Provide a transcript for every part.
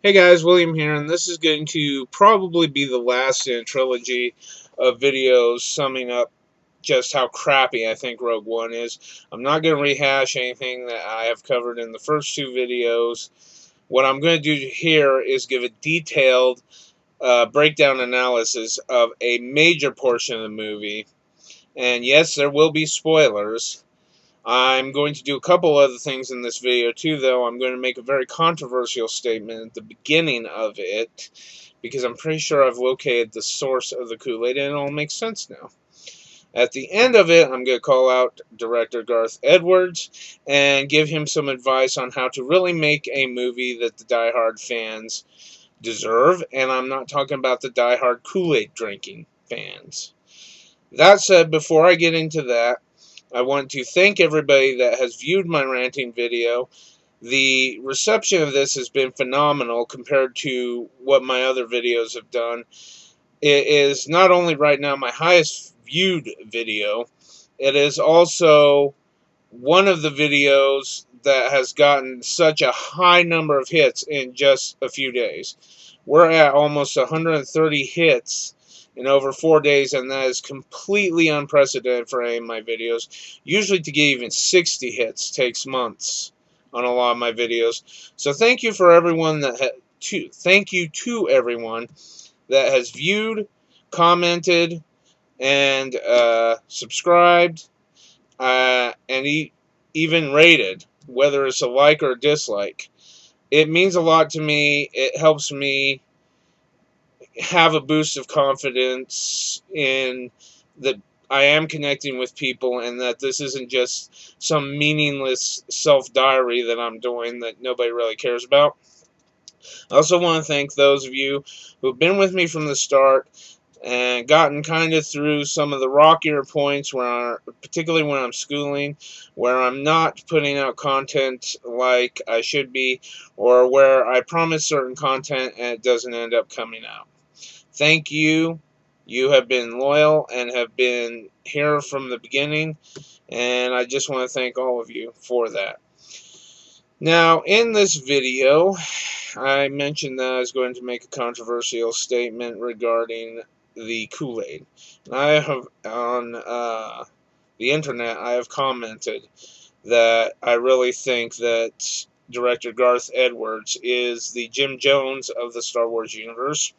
Hey guys, William here, and this is going to probably be the last in a trilogy of videos summing up just how crappy I think Rogue One is. I'm not going to rehash anything that I have covered in the first two videos. What I'm going to do here is give a detailed breakdown analysis of a major portion of the movie. And yes, there will be spoilers. I'm going to do a couple other things in this video too, though. I'm going to make a very controversial statement at the beginning of it, because I'm pretty sure I've located the source of the Kool-Aid, and it all makes sense now. At the end of it, I'm going to call out director Garth Edwards and give him some advice on how to really make a movie that the diehard fans deserve, and I'm not talking about the diehard Kool-Aid drinking fans. That said, before I get into that, I want to thank everybody that has viewed my ranting video. The reception of this has been phenomenal compared to what my other videos have done. It is not only right now my highest viewed video, it is also one of the videos that has gotten such a high number of hits in just a few days. We're at almost 130 hits in over 4 days, and that is completely unprecedented for any of my videos. Usually to get even 60 hits takes months on a lot of my videos. So thank you for everyone that thank you to everyone that has viewed, commented, and subscribed, and even rated, whether it's a like or a dislike. It means a lot to me. It helps me have a boost of confidence in that I am connecting with people, and that this isn't just some meaningless self-diary that I'm doing that nobody really cares about. I also want to thank those of you who've been with me from the start and gotten kind of through some of the rockier points particularly when I'm schooling, where I'm not putting out content like I should be, or where I promise certain content and it doesn't end up coming out. Thank you. You have been loyal and have been here from the beginning, and I just want to thank all of you for that. Now, in this video, I mentioned that I was going to make a controversial statement regarding the Kool-Aid. I have, on the internet, I have commented that I really think that director Garth Edwards is the Jim Jones of the Star Wars universe.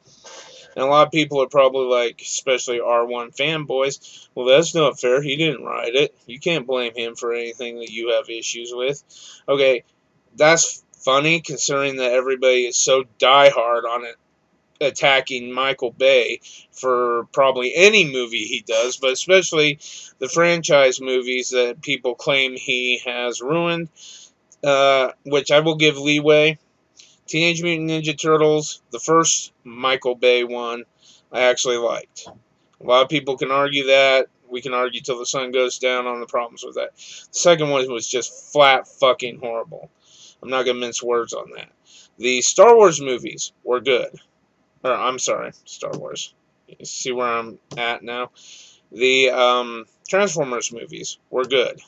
And a lot of people are probably like, especially R1 fanboys, well, that's not fair. He didn't write it. You can't blame him for anything that you have issues with. Okay, that's funny considering that everybody is so diehard on it, attacking Michael Bay for probably any movie he does, but especially the franchise movies that people claim he has ruined, which I will give leeway. Teenage Mutant Ninja Turtles, the first Michael Bay one, I actually liked. A lot of people can argue that. We can argue till the sun goes down on the problems with that. The second one was just flat fucking horrible. I'm not going to mince words on that. The Star Wars movies were good. Or, I'm sorry, Star Wars. You see where I'm at now? The Transformers movies were good.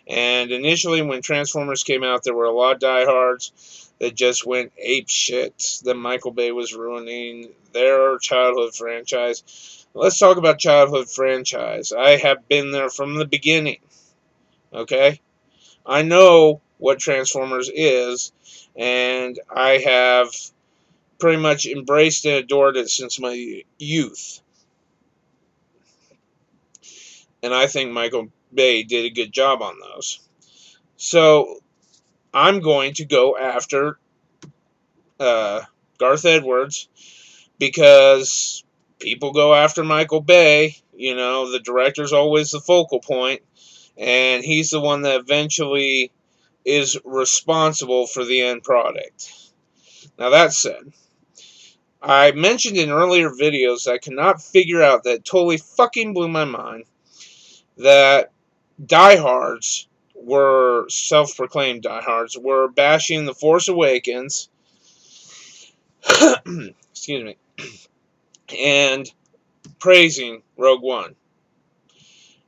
And initially, when Transformers came out, there were a lot of diehards that just went ape shit that Michael Bay was ruining their childhood franchise. Let's talk about childhood franchise. I have been there from the beginning. Okay? I know what Transformers is, and I have pretty much embraced and adored it since my youth. And I think Michael Bay did a good job on those. So I'm going to go after Garth Edwards because people go after Michael Bay. You know, the director's always the focal point, and he's the one that eventually is responsible for the end product. Now, that said, I mentioned in earlier videos that I cannot figure out, that totally fucking blew my mind, that diehards were, self-proclaimed diehards, were bashing The Force Awakens, excuse me, and praising Rogue One.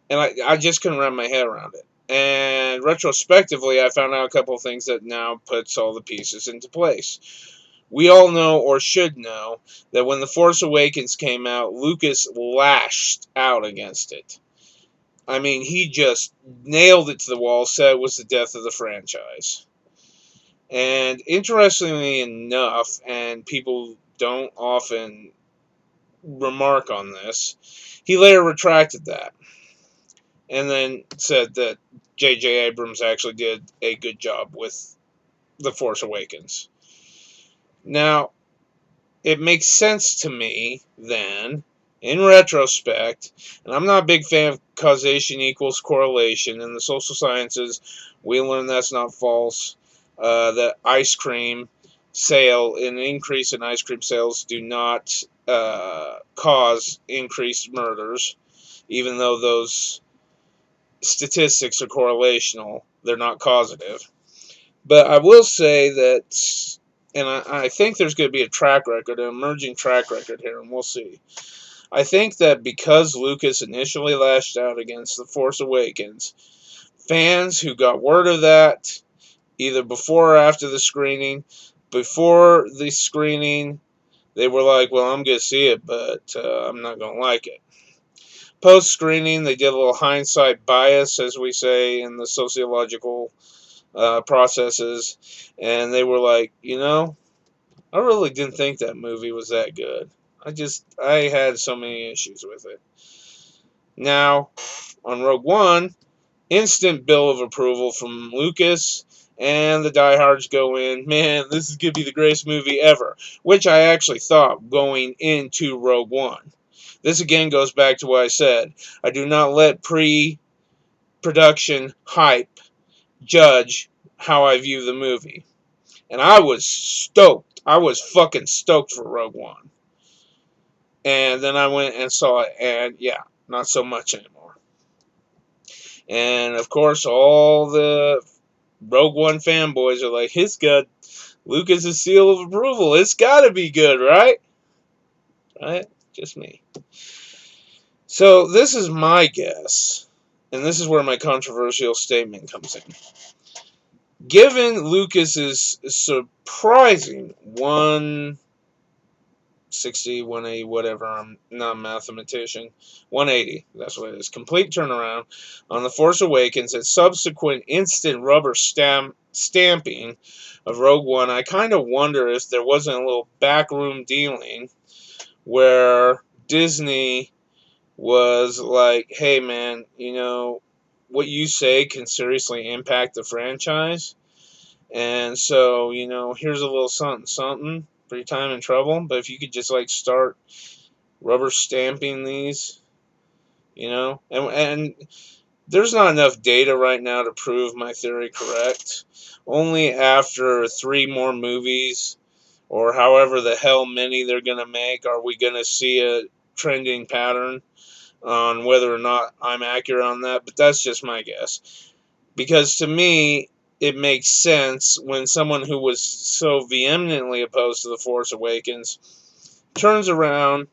And I just couldn't wrap my head around it. And retrospectively, I found out a couple of things that now puts all the pieces into place. we all know, or should know, that when The Force Awakens came out, Lucas lashed out against it. I mean, he just nailed it to the wall, said it was the death of the franchise. And interestingly enough, and people don't often remark on this, he later retracted that. And then said that J.J. Abrams actually did a good job with The Force Awakens. Now, it makes sense to me, then, in retrospect, and I'm not a big fan of causation equals correlation. In the social sciences, we learn that's not false. That ice cream an increase in ice cream sales do not cause increased murders, even though those statistics are correlational. They're not causative. But I will say that, and I think there's going to be a track record, an emerging track record here, and we'll see. I think that because Lucas initially lashed out against The Force Awakens, fans who got word of that, either before or after the screening, before the screening, they were like, well, I'm going to see it, but I'm not going to like it. Post-screening, they did a little hindsight bias, as we say in the sociological processes, and they were like, I really didn't think that movie was that good. I had so many issues with it. Now, on Rogue One, instant bill of approval from Lucas, and the diehards go in, man, this is going to be the greatest movie ever, which I actually thought going into Rogue One. This again goes back to what I said. I do not let pre-production hype judge how I view the movie. And I was stoked. I was fucking stoked for Rogue One. And then I went and saw it, and yeah, not so much anymore. And of course, all the Rogue One fanboys are like, it's got Lucas' seal of approval. It's gotta be good, right? Right? Just me. So this is my guess, and this is where my controversial statement comes in. Given Lucas's surprising 160, 180, whatever, I'm not a mathematician, 180, that's what it is, complete turnaround on The Force Awakens and subsequent instant rubber stamping of Rogue One, I kind of wonder if there wasn't a little backroom dealing where Disney was like, hey man, what you say can seriously impact the franchise. And so, here's a little something for your time and trouble. But if you could just start rubber stamping these, and there's not enough data right now to prove my theory correct. Only after 3 more movies, or however the hell many they're going to make, are we going to see a trending pattern on whether or not I'm accurate on that, but that's just my guess. Because to me, it makes sense when someone who was so vehemently opposed to The Force Awakens turns around,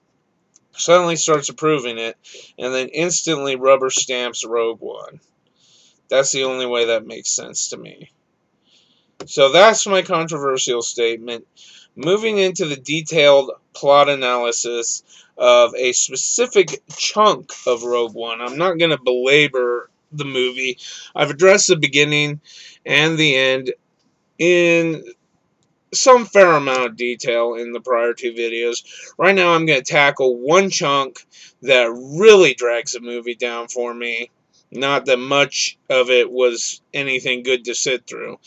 suddenly starts approving it, and then instantly rubber stamps Rogue One. That's the only way that makes sense to me. So that's my controversial statement. Moving into the detailed plot analysis of a specific chunk of Rogue One. I'm not going to belabor the movie. I've addressed the beginning and the end in some fair amount of detail in the prior 2 videos. Right now I'm going to tackle one chunk that really drags the movie down for me. Not that much of it was anything good to sit through.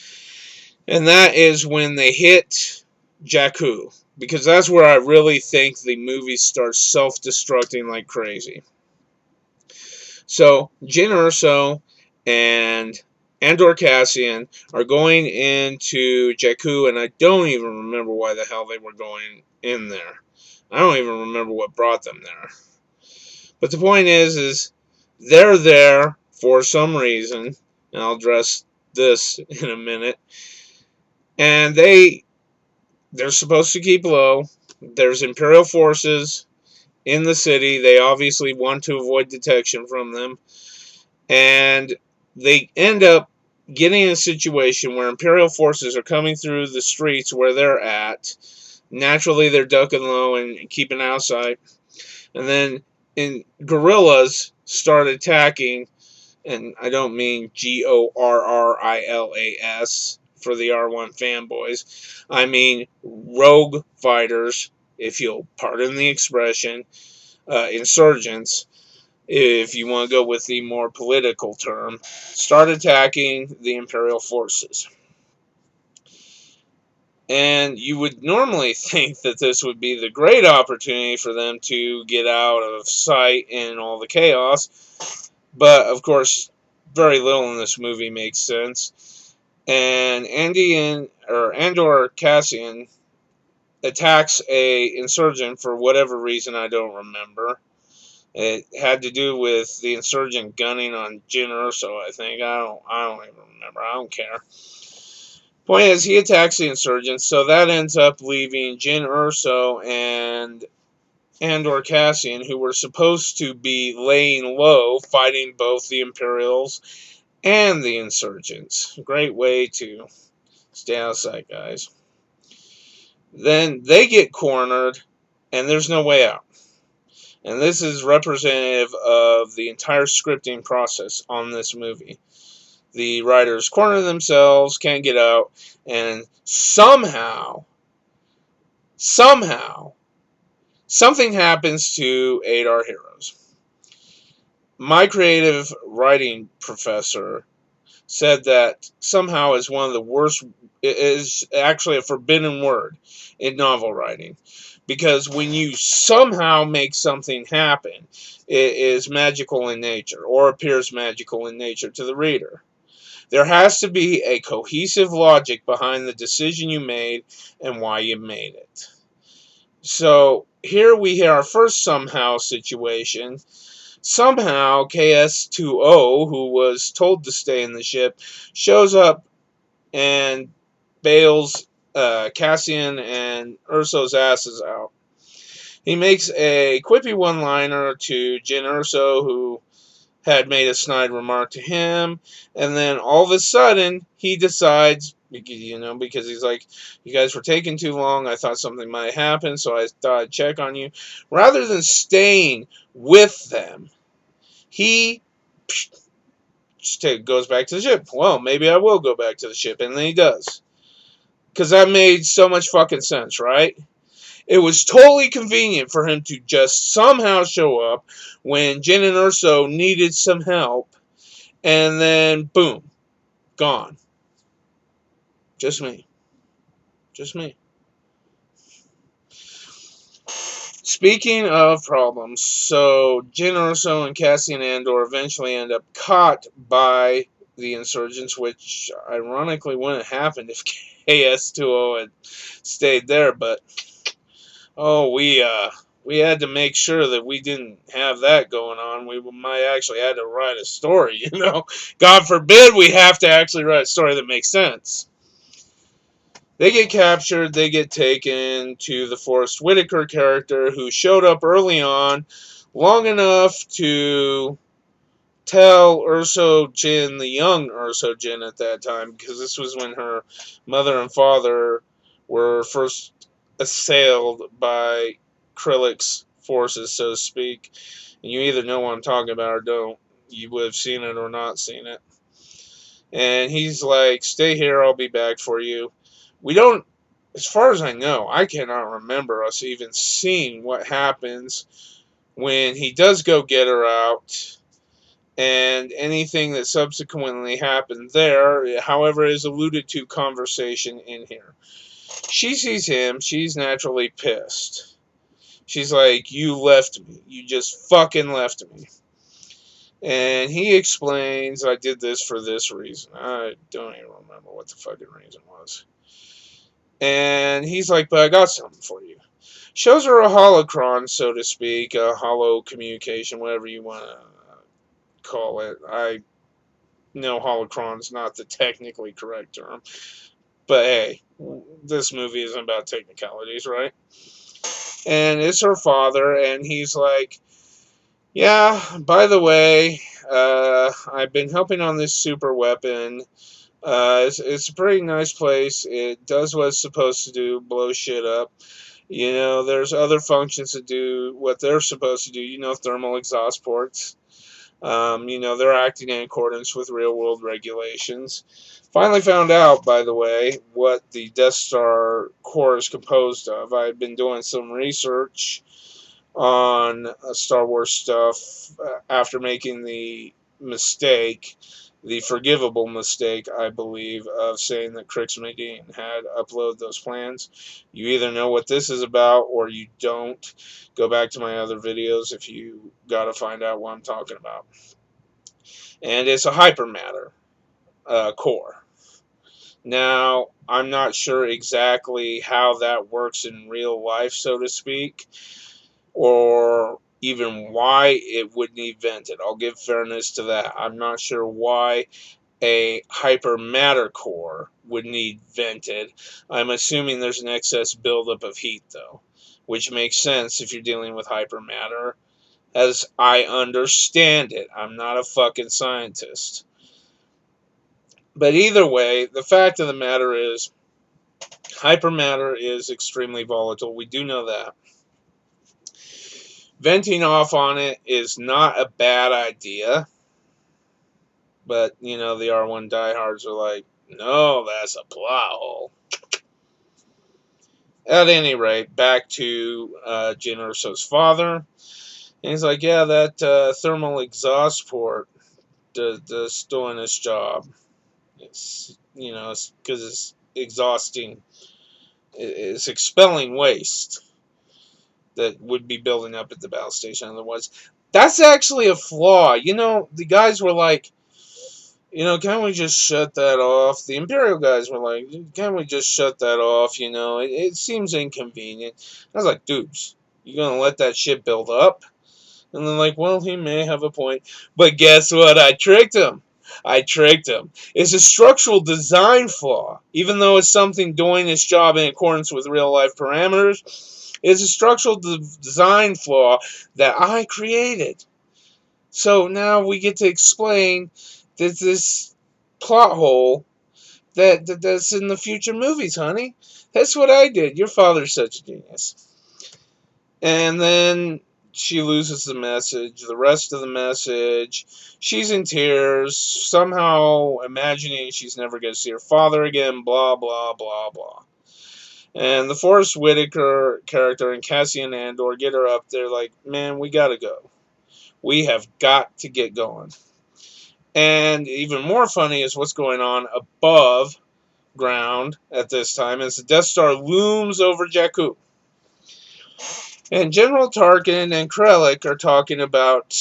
And that is when they hit Jakku, because that's where I really think the movie starts self-destructing like crazy. So, Jyn Erso and Andor Cassian are going into Jakku, and I don't even remember why the hell they were going in there. I don't even remember what brought them there. But the point is they're there for some reason, and I'll address this in a minute, and they're supposed to keep low. There's Imperial forces in the city. They obviously want to avoid detection from them. And they end up getting in a situation where Imperial forces are coming through the streets where they're at. Naturally, they're ducking low and keeping out of sight. And then guerrillas start attacking, and I don't mean Gorrilas for the R1 fanboys. I mean rogue fighters, if you'll pardon the expression, insurgents, if you want to go with the more political term, start attacking the Imperial forces. And you would normally think that this would be the great opportunity for them to get out of sight in all the chaos. But, of course, very little in this movie makes sense. And Andor Cassian attacks a insurgent for whatever reason I don't remember. It had to do with the insurgent gunning on Jyn Erso, I think. I don't even remember. I don't care. Point is, he attacks the insurgents, so that ends up leaving Jyn Erso and Andor Cassian, who were supposed to be laying low, fighting both the Imperials and the insurgents. Great way to stay out of sight, guys. Then they get cornered, and there's no way out. And this is representative of the entire scripting process on this movie. The writers corner themselves, can't get out, and somehow, something happens to aid our heroes. My creative writing professor said that somehow is one of the worst, is actually a forbidden word in novel writing. Because when you somehow make something happen, it is magical in nature, or appears magical in nature to the reader. There has to be a cohesive logic behind the decision you made and why you made it. So here we have our first somehow situation. Somehow KS-2O, who was told to stay in the ship, shows up and bails Cassian and Erso's asses out. He makes a quippy one-liner to Jyn Erso, who had made a snide remark to him, and then all of a sudden he decides, because he's like, you guys were taking too long, I thought something might happen, so I thought I'd check on you. Rather than staying with them, he goes back to the ship. Well, maybe I will go back to the ship, and then he does. Because that made so much fucking sense, right? It was totally convenient for him to just somehow show up when Jyn and Erso needed some help, and then, boom, gone. Just me. Just me. Speaking of problems, so Jyn Erso and Cassian Andor eventually end up caught by the insurgents, which ironically wouldn't have happened if KS-2O had stayed there, but we had to make sure that we didn't have that going on. We might actually had to write a story, God forbid we have to actually write a story that makes sense. They get captured, they get taken to the Forrest Whitaker character, who showed up early on, long enough to tell Erso Jyn, the young Erso Jyn at that time, because this was when her mother and father were first assailed by Krillic's forces, so to speak. And you either know what I'm talking about or don't. You would have seen it or not seen it. And he's like, stay here, I'll be back for you. We don't, as far as I know, I cannot remember us even seeing what happens when he does go get her out, and anything that subsequently happened there, however, is alluded to conversation in here. She sees him, she's naturally pissed. She's like, you left me. You just fucking left me. And he explains, I did this for this reason. I don't even remember what the fucking reason was. And he's like, but I got something for you. Shows her a holocron, so to speak, a holo communication, whatever you want to call it. I know holocron's not the technically correct term. But hey, this movie isn't about technicalities, right? And it's her father, and he's like, yeah, by the way, I've been helping on this super weapon. It's a pretty nice place. It does what it's supposed to do, blow shit up. You know, there's other functions that do what they're supposed to do. You know, thermal exhaust ports. You know, they're acting in accordance with real world regulations. Finally found out, by the way, what the Death Star core is composed of. I've been doing some research on Star Wars stuff after making the mistake, the forgivable mistake, I believe, of saying that Crix Medine had uploaded those plans. You either know what this is about or you don't. Go back to my other videos if you got to find out what I'm talking about. And it's a hypermatter core. Now, I'm not sure exactly how that works in real life, so to speak, or even why it would need vented. I'll give fairness to that. I'm not sure why a hypermatter core would need vented. I'm assuming there's an excess buildup of heat, though, which makes sense if you're dealing with hypermatter, as I understand it. I'm not a fucking scientist. But either way, the fact of the matter is, hypermatter is extremely volatile. We do know that. Venting off on it is not a bad idea. But, you know, the R1 diehards are like, no, that's a plot hole. At any rate, back to Jyn Erso's father. And he's like, yeah, that thermal exhaust port does doing its job. It's, you know, because it's exhausting. It's expelling waste that would be building up at the battle station otherwise. That's actually a flaw. You know, the guys were like, you know, can't we just shut that off? The Imperial guys were like, can't we just shut that off? You know, it seems inconvenient. I was like, dudes, you gonna let that shit build up? And they're like, well, he may have a point. But guess what? I tricked him. I tricked him. It's a structural design flaw. Even though it's something doing its job in accordance with real life parameters, it's a structural design flaw that I created. So now we get to explain that this plot hole that's in the future movies, honey. That's what I did. Your father's such a genius. And then she loses the message. The rest of the message, she's in tears, somehow imagining she's never going to see her father again, blah, blah, blah, blah. And the Forrest Whitaker character and Cassian Andor get her up there like, man, we got to go. We have got to get going. And even more funny is what's going on above ground at this time as the Death Star looms over Jakku. And General Tarkin and Krellick are talking about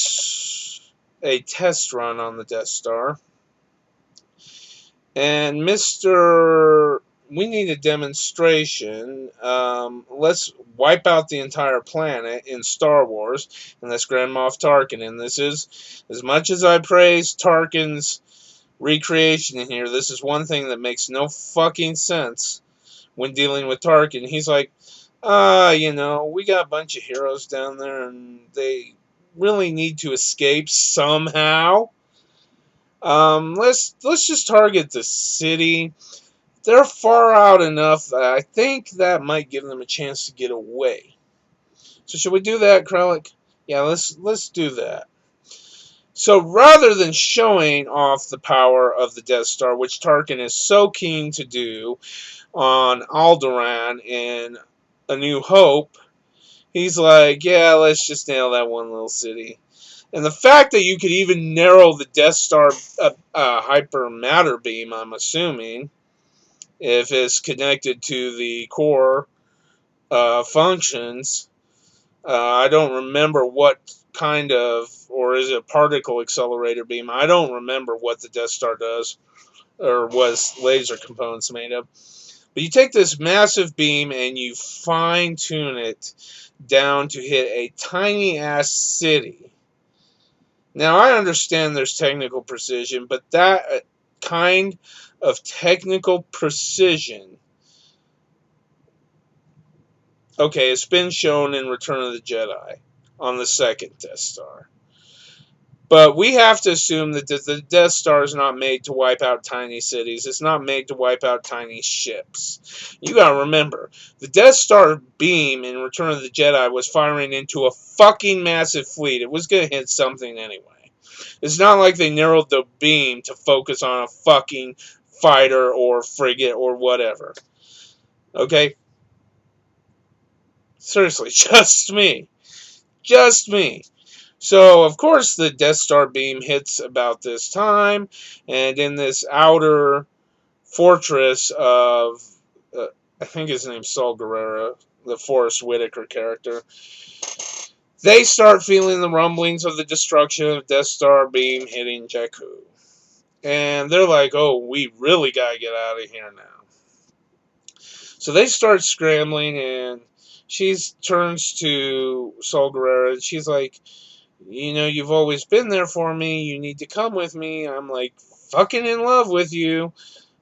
a test run on the Death Star. And Mr. We need a demonstration. Let's wipe out the entire planet in Star Wars. And that's Grand Moff Tarkin. And this is, as much as I praise Tarkin's recreation in here, this is one thing that makes no fucking sense when dealing with Tarkin. He's like, you know, we got a bunch of heroes down there and they really need to escape somehow. Let's just target the city. They're far out enough that I think that might give them a chance to get away. So should we do that, Krellick? Yeah, let's do that. So rather than showing off the power of the Death Star, which Tarkin is so keen to do on Alderaan in A New Hope, he's like, yeah, let's just nail that one little city. And the fact that you could even narrow the Death Star hyper matter beam, I'm assuming, if it's connected to the core functions, I don't remember what kind of, or is it a particle accelerator beam? I don't remember what the Death Star does, or was laser components made of. But you take this massive beam and you fine-tune it down to hit a tiny-ass city. Now, I understand there's technical precision, but that kind of technical precision, okay, it's been shown in Return of the Jedi on the second Death Star. But we have to assume that the Death Star is not made to wipe out tiny cities. It's not made to wipe out tiny ships. You gotta remember, the Death Star beam in Return of the Jedi was firing into a fucking massive fleet. It was gonna hit something anyway. It's not like they narrowed the beam to focus on a fucking fighter or frigate or whatever. Okay? Seriously, just me. Just me. So, of course, the Death Star beam hits about this time, and in this outer fortress of, I think his name's Saul Guerrero, the Forrest Whitaker character, they start feeling the rumblings of the destruction of Death Star beam hitting Jakku. And they're like, oh, we really gotta get out of here now. So they start scrambling, and she turns to Saul Guerrero, and she's like, you've always been there for me. You need to come with me. I'm like, fucking in love with you.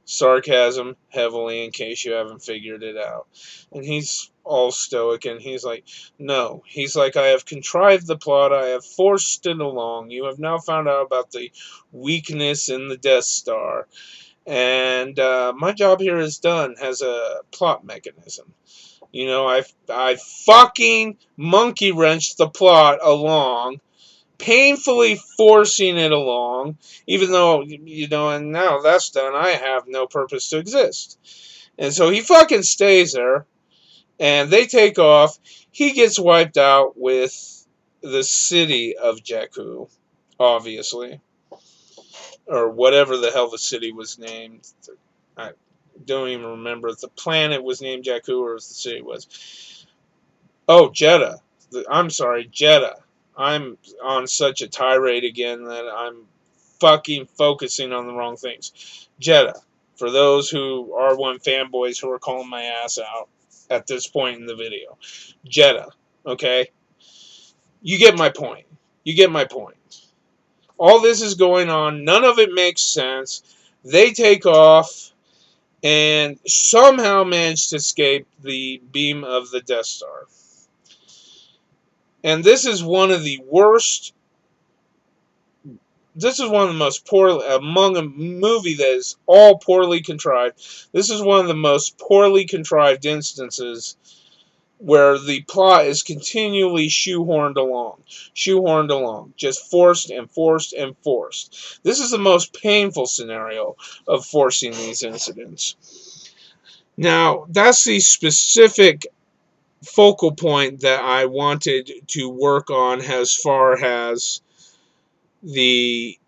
Sarcasm heavily, in case you haven't figured it out. And he's all stoic, and he's like, no. He's like, I have contrived the plot. I have forced it along. You have now found out about the weakness in the Death Star. And my job here is done. Has a plot mechanism. I fucking monkey wrenched the plot along, painfully forcing it along, even though, and now that's done, I have no purpose to exist. And so he fucking stays there, and they take off. He gets wiped out with the city of Jakku, obviously. Or whatever the hell the city was named. I don't even remember if the planet was named Jakku or if the city was. Oh, Jeddah. I'm sorry, Jeddah. I'm on such a tirade again that I'm fucking focusing on the wrong things. Jeddah. For those who R1 fanboys who are calling my ass out at this point in the video. Jeddah. Okay? You get my point. You get my point. All this is going on. None of it makes sense. They take off and somehow manage to escape the beam of the Death Star. And this is one of the worst. This is one of the most poorly, among a movie that is all poorly contrived. This is one of the most poorly contrived instances where the plot is continually shoehorned along, just forced and forced and forced. This is the most painful scenario of forcing these incidents. Now, that's the specific focal point that I wanted to work on as far as the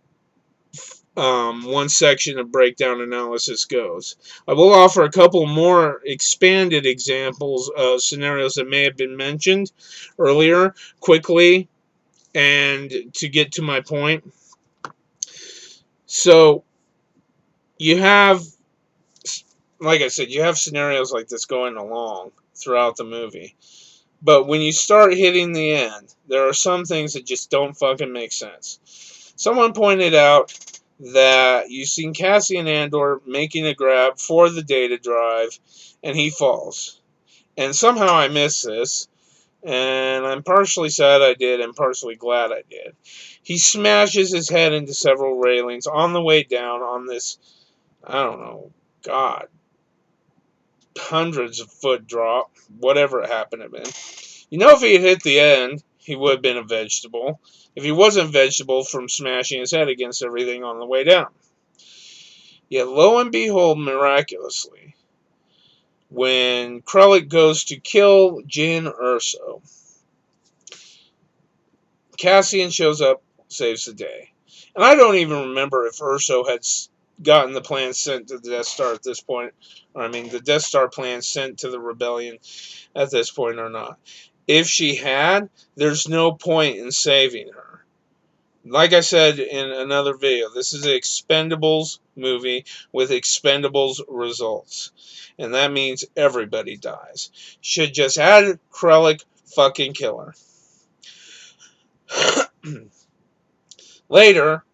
one section of breakdown analysis goes. I will offer a couple more expanded examples of scenarios that may have been mentioned earlier quickly and to get to my point. So you have, like I said, you have scenarios like this going along throughout the movie. But when you start hitting the end, there are some things that just don't fucking make sense. Someone pointed out that you've seen Cassian Andor making a grab for the data drive, and he falls. And somehow I missed this, and I'm partially sad I did and partially glad I did. He smashes his head into several railings on the way down on this, I don't know, God, hundreds of foot drop, whatever it happened to be. If he had hit the end, he would have been a vegetable. If he wasn't a vegetable from smashing his head against everything on the way down. Yet, lo and behold, miraculously, when Krellick goes to kill Jyn Erso, Cassian shows up, saves the day. And I don't even remember if Erso had gotten the plan sent to the Death Star at this point. The Death Star plan sent to the Rebellion at this point or not. If she had, there's no point in saving her. Like I said in another video, this is an Expendables movie with Expendables results. And that means everybody dies. Should just add Krellick fucking killer. Later,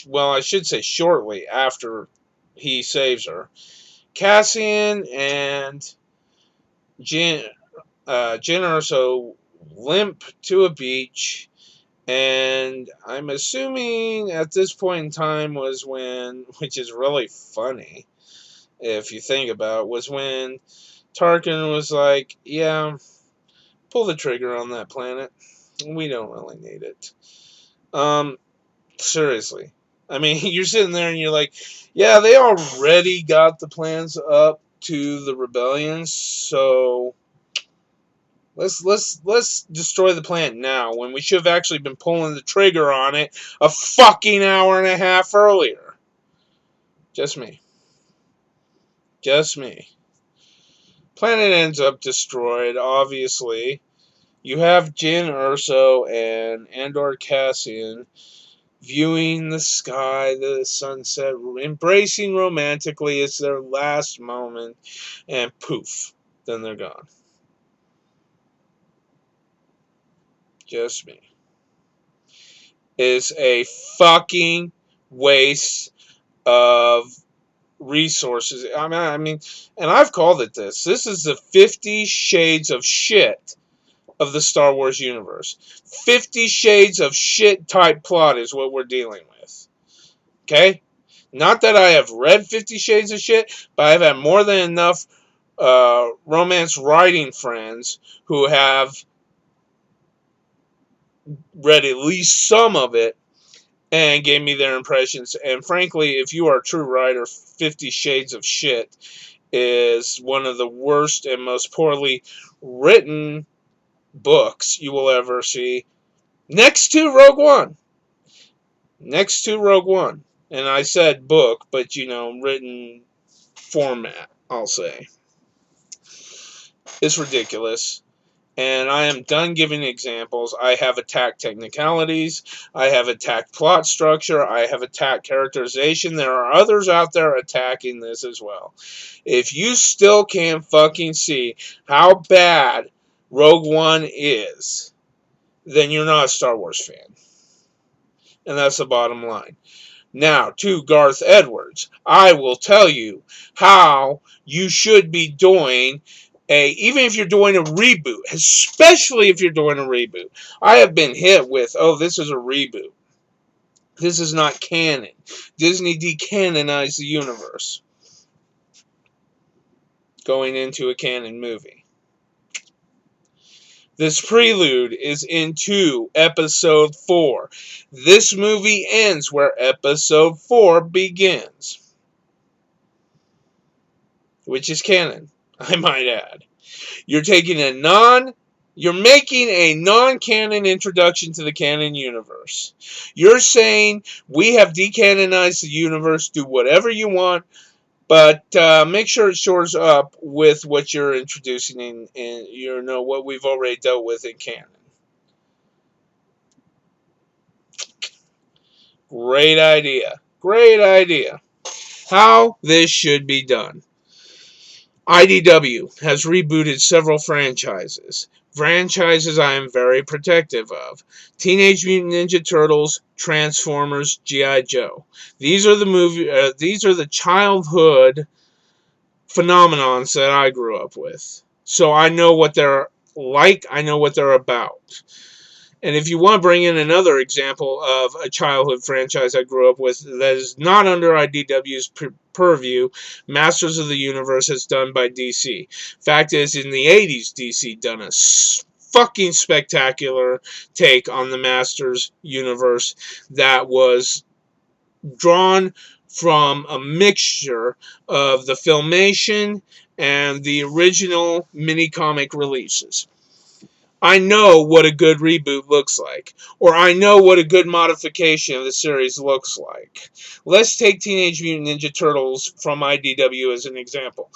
well, I should say shortly after he saves her, Cassian and Jyn Erso limp to a beach And I'm assuming at this point in time was when, which is really funny if you think about it, was when Tarkin was like, yeah, pull the trigger on that planet. We don't really need it. Seriously. I mean, you're sitting there and you're like, yeah, they already got the plans up to the rebellion, so let's destroy the planet now when we should have actually been pulling the trigger on it a fucking hour and a half earlier. Just me. Just me. Planet ends up destroyed, obviously. You have Jyn Erso and Andor Cassian viewing the sky, the sunset, embracing romantically. It's their last moment, and poof, then they're gone. Just me. It's a fucking waste of resources. I mean, and I've called it this. This is the 50 Shades of Shit of the Star Wars universe. 50 Shades of Shit type plot is what we're dealing with. Okay? Not that I have read 50 Shades of Shit, but I've had more than enough romance writing friends who have read at least some of it and gave me their impressions. And frankly, if you are a true writer, 50 Shades of Shit is one of the worst and most poorly written books you will ever see. Next to Rogue One. Next to Rogue One. And I said book, but written format, I'll say. It's ridiculous. And I am done giving examples. I have attacked technicalities. I have attacked plot structure. I have attacked characterization. There are others out there attacking this as well. If you still can't fucking see how bad Rogue One is, then you're not a Star Wars fan. And that's the bottom line. Now, to Garth Edwards, I will tell you how you should be doing even if you're doing a reboot, especially if you're doing a reboot. I have been hit with, oh, this is a reboot. This is not canon. Disney decanonized the universe going into a canon movie. This prelude is into episode 4. This movie ends where episode 4 begins, which is canon, I might add. You're making a non-canon introduction to the canon universe. You're saying we have decanonized the universe, do whatever you want, but make sure it shores up with what you're introducing in what we've already dealt with in canon. Great idea. Great idea. How this should be done. IDW has rebooted several franchises. Franchises I am very protective of. Teenage Mutant Ninja Turtles, Transformers, G.I. Joe. These are the childhood phenomenons that I grew up with. So I know what they're like. I know what they're about. And if you want to bring in another example of a childhood franchise I grew up with that is not under IDW's purview, Masters of the Universe is done by DC. Fact is, in the 80s, DC done a fucking spectacular take on the Masters universe that was drawn from a mixture of the Filmation and the original mini-comic releases. I know what a good reboot looks like, or I know what a good modification of the series looks like. Let's take Teenage Mutant Ninja Turtles from IDW as an example.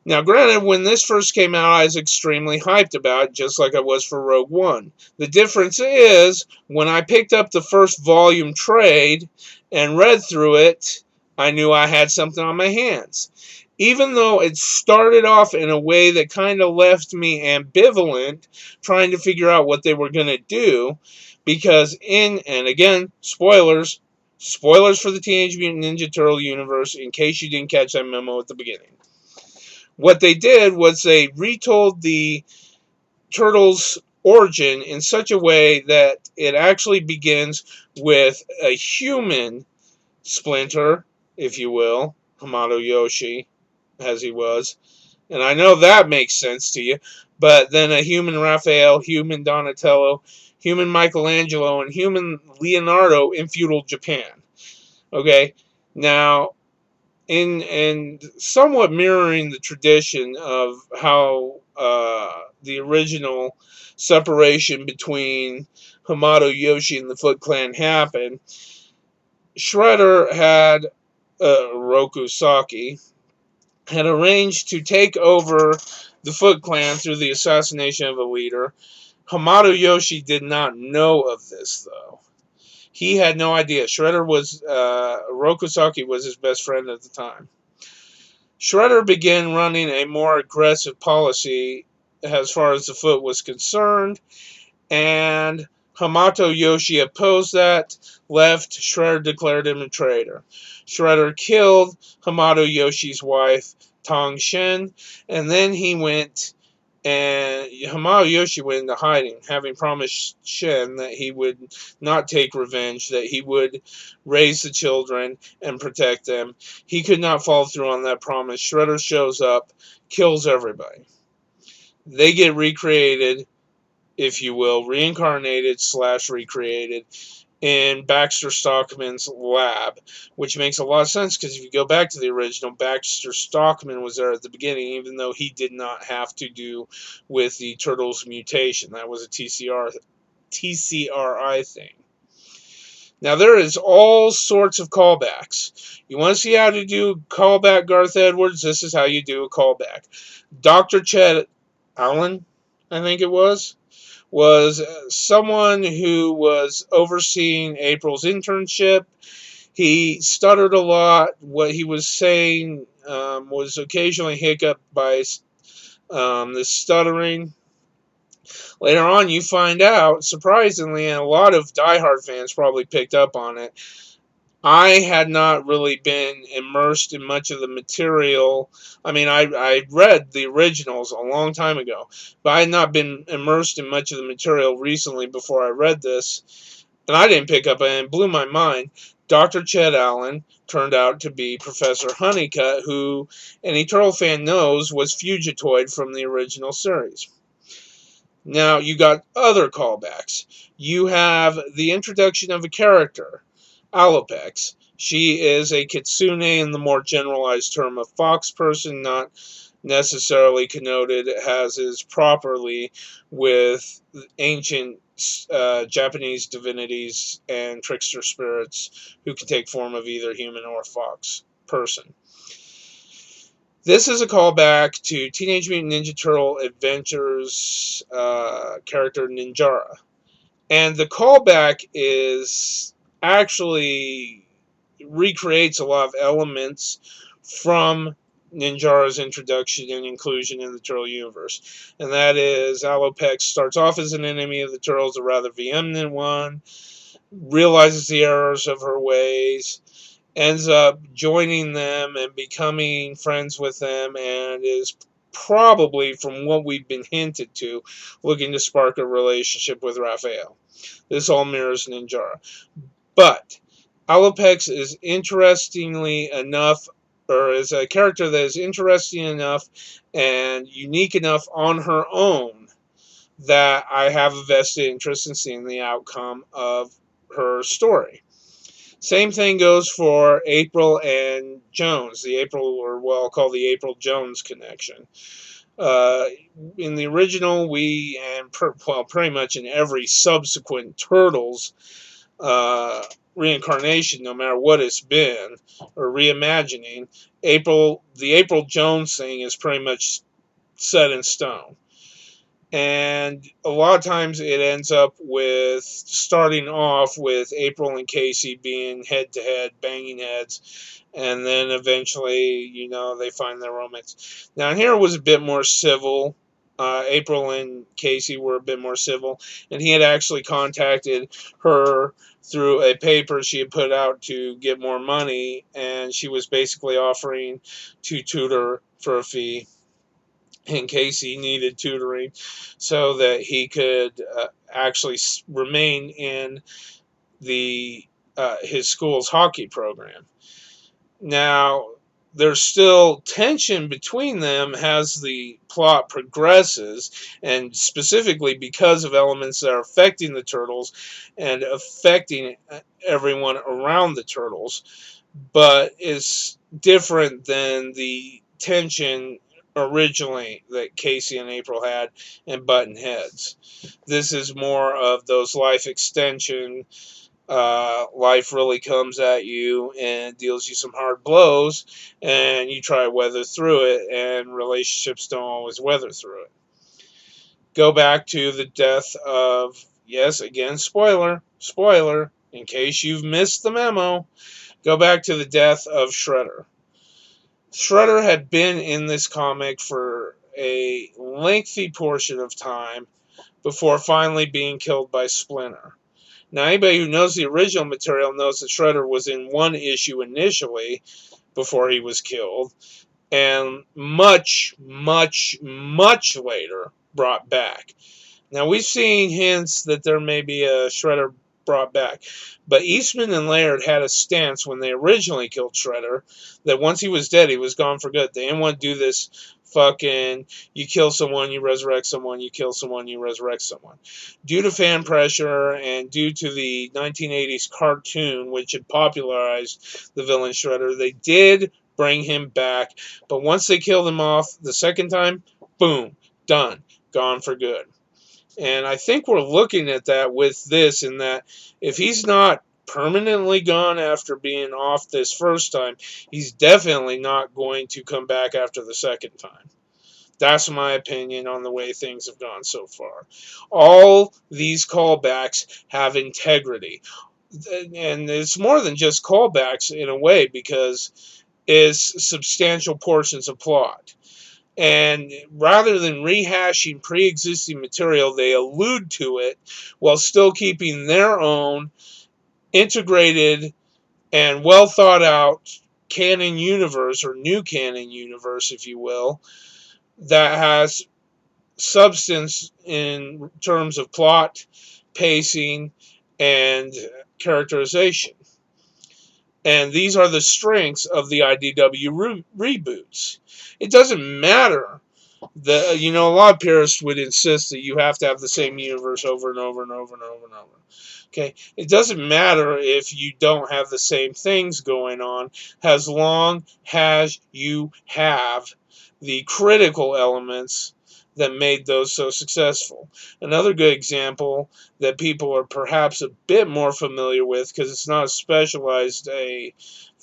Now, granted, when this first came out, I was extremely hyped about it, just like I was for Rogue One. The difference is, when I picked up the first volume trade and read through it, I knew I had something on my hands. Even though it started off in a way that kind of left me ambivalent, trying to figure out what they were going to do, because and again, spoilers for the Teenage Mutant Ninja Turtle universe, in case you didn't catch that memo at the beginning. What they did was they retold the Turtles origin in such a way that it actually begins with a human Splinter, if you will, Hamato Yoshi, as he was. And I know that makes sense to you, but then a human Raphael, human Donatello, human Michelangelo, and human Leonardo in feudal Japan. Okay, now in somewhat mirroring the tradition of how the original separation between Hamato Yoshi and the Foot Clan happened, Shredder had Roku Saki had arranged to take over the Foot Clan through the assassination of a leader. Hamato Yoshi did not know of this, though. He had no idea. Shredder was Roku Saki was his best friend at the time. Shredder began running a more aggressive policy as far as the Foot was concerned, and Hamato Yoshi opposed that, left, Shredder declared him a traitor. Shredder killed Hamato Yoshi's wife, Tong Shen, and then Hamato Yoshi went into hiding, having promised Shen that he would not take revenge, that he would raise the children and protect them. He could not follow through on that promise. Shredder shows up, kills everybody. They get recreated, if you will, reincarnated / recreated in Baxter Stockman's lab, which makes a lot of sense because if you go back to the original, Baxter Stockman was there at the beginning, even though he did not have to do with the Turtles mutation. That was a TCRI thing. Now, there is all sorts of callbacks. You want to see how to do callback Garth Edwards? This is how you do a callback. Dr. Chet Allen, I think it was someone who was overseeing April's internship. He stuttered a lot. What he was saying was occasionally hiccuped by this stuttering. Later on, you find out, surprisingly, and a lot of diehard fans probably picked up on it, I had not really been immersed in much of the material. I mean, I read the originals a long time ago, but I had not been immersed in much of the material recently before I read this, and I didn't pick up on it. It blew my mind. Dr. Chet Allen turned out to be Professor Honeycutt, who any Turtle fan knows was Fugitoid from the original series. Now, you got other callbacks. You have the introduction of a character, Alopex. She is a kitsune in the more generalized term of fox person, not necessarily connoted as is properly with ancient Japanese divinities and trickster spirits who can take form of either human or fox person. This is a callback to Teenage Mutant Ninja Turtle Adventures character Ninjara. And the callback is actually recreates a lot of elements from Ninjara's introduction and inclusion in the Turtle universe. And that is, Alopex starts off as an enemy of the Turtles, a rather vehement one, realizes the errors of her ways, ends up joining them and becoming friends with them, and is probably, from what we've been hinted to, looking to spark a relationship with Raphael. This all mirrors Ninjara. But Alopex is interestingly enough, or is a character that is interesting enough and unique enough on her own that I have a vested interest in seeing the outcome of her story. Same thing goes for April and Jones, the April, or what I'll call the April-Jones connection. In the original, pretty much in every subsequent Turtles reincarnation, no matter what it's been, or reimagining, the April-Jones thing is pretty much set in stone. And a lot of times it ends up with starting off with April and Casey being head-to-head, banging heads, and then eventually, they find their romance. Now, here it was a bit more civil. April and Casey were a bit more civil, and he had actually contacted her through a paper she had put out to get more money, and she was basically offering to tutor for a fee. in case he needed tutoring so that he could actually remain in the his school's hockey program. Now, there's still tension between them as the plot progresses, and specifically because of elements that are affecting the turtles and affecting everyone around the turtles, but it's different than the tension originally that Casey and April had in Button Heads. This is more of those life extension. Life really comes at you and deals you some hard blows, and you try to weather through it, and relationships don't always weather through it. Go back to the death of, yes, again, spoiler, in case you've missed the memo, go back to the death of Shredder. Shredder had been in this comic for a lengthy portion of time before finally being killed by Splinter. Now, anybody who knows the original material knows that Shredder was in one issue initially before he was killed, and much, much, much later brought back. Now, we've seen hints that there may be a Shredder brought back, but Eastman and Laird had a stance when they originally killed Shredder that once he was dead, he was gone for good. They didn't want to do this fucking, you kill someone, you resurrect someone, you kill someone, you resurrect someone. Due to fan pressure and due to the 1980s cartoon, which had popularized the villain Shredder, they did bring him back, but once they killed him off the second time, boom, done, gone for good. And I think we're looking at that with this, in that if he's not permanently gone after being off this first time, he's definitely not going to come back after the second time. That's my opinion on the way things have gone so far. All these callbacks have integrity. And it's more than just callbacks in a way, because it's substantial portions of plot. And rather than rehashing pre-existing material, they allude to it while still keeping their own integrated and well thought out canon universe, or new canon universe, if you will, that has substance in terms of plot, pacing, and characterization. And these are the strengths of the IDW reboots. It doesn't matter that, a lot of purists would insist that you have to have the same universe over and over and over and over and over. Okay, it doesn't matter if you don't have the same things going on, as long as you have the critical elements that made those so successful. Another good example that people are perhaps a bit more familiar with, because it's not a specialized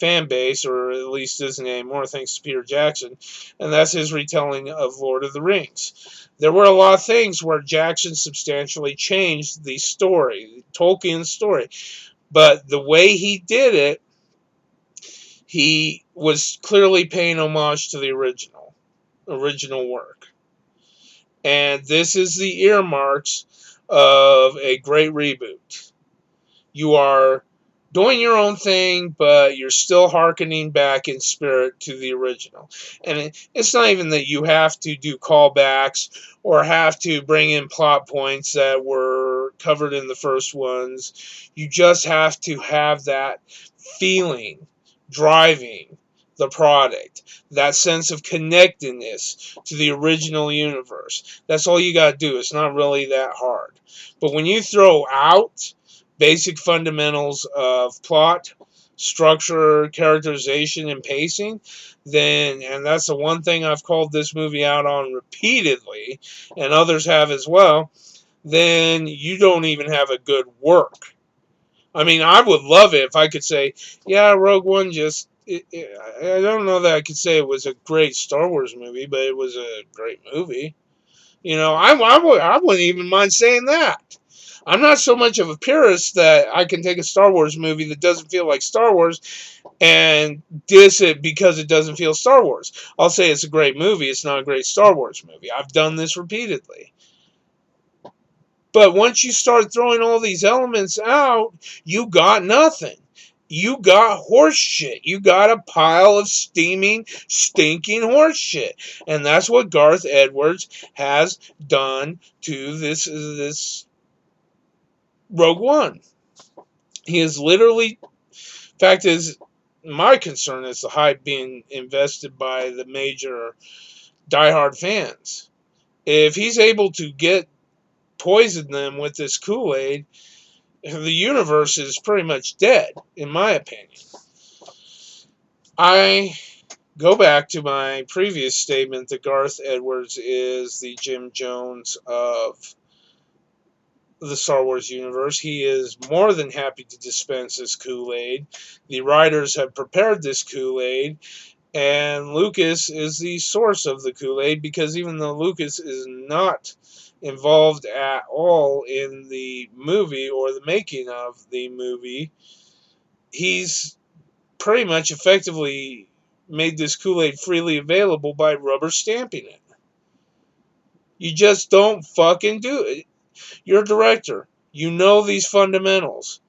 fan base, or at least isn't anymore thanks to Peter Jackson, and that's his retelling of Lord of the Rings. There were a lot of things where Jackson substantially changed the story, Tolkien's story, but the way he did it, he was clearly paying homage to the original work. And this is the earmarks of a great reboot. You are doing your own thing, but you're still hearkening back in spirit to the original. And it's not even that you have to do callbacks or have to bring in plot points that were covered in the first ones. You just have to have that feeling driving the product, that sense of connectedness to the original universe. That's all you got to do. It's not really that hard. But when you throw out basic fundamentals of plot, structure, characterization, and pacing, then, and that's the one thing I've called this movie out on repeatedly, and others have as well, then you don't even have a good work. I mean, I would love it if I could say, yeah, Rogue One I don't know that I could say it was a great Star Wars movie, but it was a great movie. I wouldn't even mind saying that. I'm not so much of a purist that I can take a Star Wars movie that doesn't feel like Star Wars and diss it because it doesn't feel Star Wars. I'll say it's a great movie. It's not a great Star Wars movie. I've done this repeatedly. But once you start throwing all these elements out, you got nothing. You got horse shit. You got a pile of steaming, stinking horse shit. And that's what Garth Edwards has done to this Rogue One. He is literally, fact is, my concern is the hype being invested by the major diehard fans. If he's able to poison them with this Kool-Aid, the universe is pretty much dead, in my opinion. I go back to my previous statement that Garth Edwards is the Jim Jones of the Star Wars universe. He is more than happy to dispense this Kool-Aid. The writers have prepared this Kool-Aid, and Lucas is the source of the Kool-Aid, because even though Lucas is not involved at all in the movie or the making of the movie, he's pretty much effectively made this Kool-Aid freely available by rubber stamping it. You just don't fucking do it. You're a director. You know these fundamentals.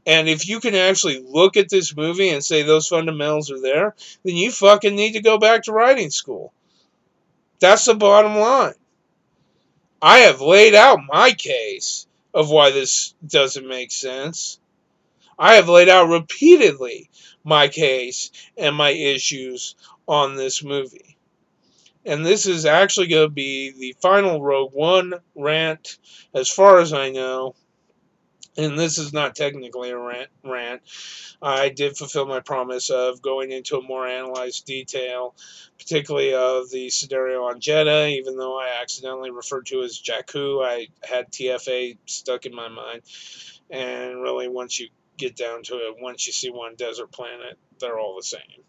And if you can actually look at this movie and say those fundamentals are there, then you fucking need to go back to writing school. That's the bottom line. I have laid out my case of why this doesn't make sense. I have laid out repeatedly my case and my issues on this movie. And this is actually going to be the final Rogue One rant, as far as I know. And this is not technically a rant. I did fulfill my promise of going into a more analyzed detail, particularly of the scenario on Jeddah, even though I accidentally referred to it as Jakku. I had TFA stuck in my mind. And really, once you get down to it, once you see one desert planet, they're all the same.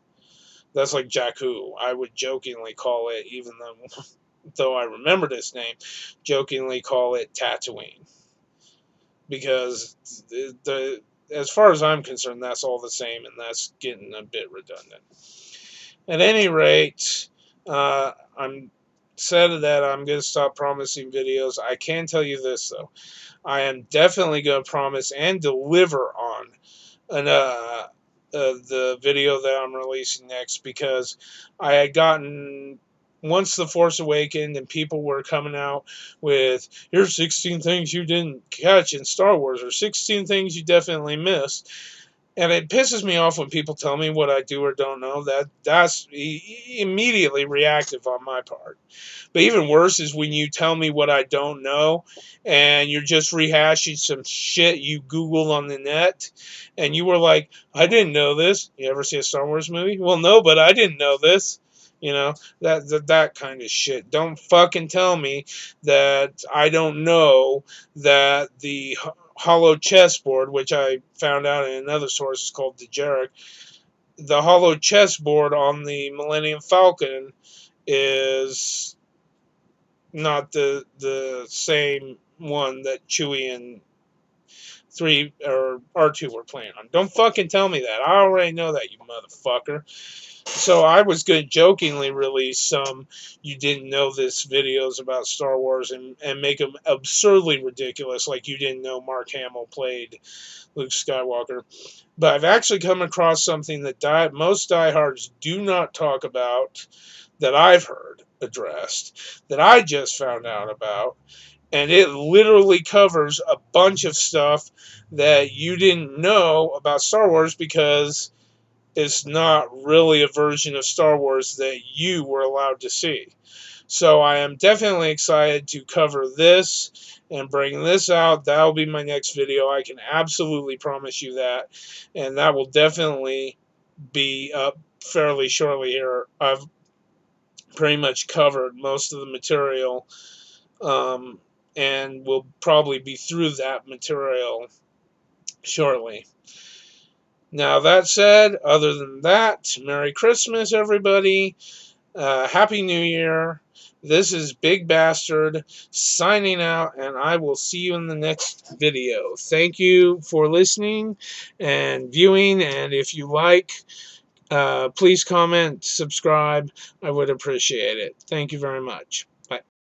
That's like Jakku. I would jokingly call it, even though I remember this name, jokingly call it Tatooine. Because as far as I'm concerned, that's all the same, and that's getting a bit redundant. At any rate, I'm said that I'm going to stop promising videos. I can tell you this, though. I am definitely going to promise and deliver on the video that I'm releasing next, because I had gotten, once The Force Awakened and people were coming out with, here's 16 things you didn't catch in Star Wars, or 16 things you definitely missed. And it pisses me off when people tell me what I do or don't know. That's immediately reactive on my part. But even worse is when you tell me what I don't know, and you're just rehashing some shit you Googled on the net, and you were like, I didn't know this. You ever see a Star Wars movie? Well, no, but I didn't know this. You know, that kind of shit. Don't fucking tell me that I don't know that the hollow chessboard, which I found out in another source is called Dejeric, the hollow chessboard on the Millennium Falcon is not the same one that Chewie and 3 or R2 were playing on. Don't fucking tell me that. I already know that, you motherfucker. So I was going to jokingly release some you didn't know this videos about Star Wars and make them absurdly ridiculous, like you didn't know Mark Hamill played Luke Skywalker. But I've actually come across something that most diehards do not talk about, that I've heard addressed, that I just found out about, and it literally covers a bunch of stuff that you didn't know about Star Wars, because it's not really a version of Star Wars that you were allowed to see. So I am definitely excited to cover this and bring this out. That will be my next video. I can absolutely promise you that. And that will definitely be up fairly shortly here. I've pretty much covered most of the material, and we'll probably be through that material shortly. Now, that said, other than that, Merry Christmas, everybody. Happy New Year. This is Big Bastard signing out, and I will see you in the next video. Thank you for listening and viewing, and if you like, please comment, subscribe. I would appreciate it. Thank you very much.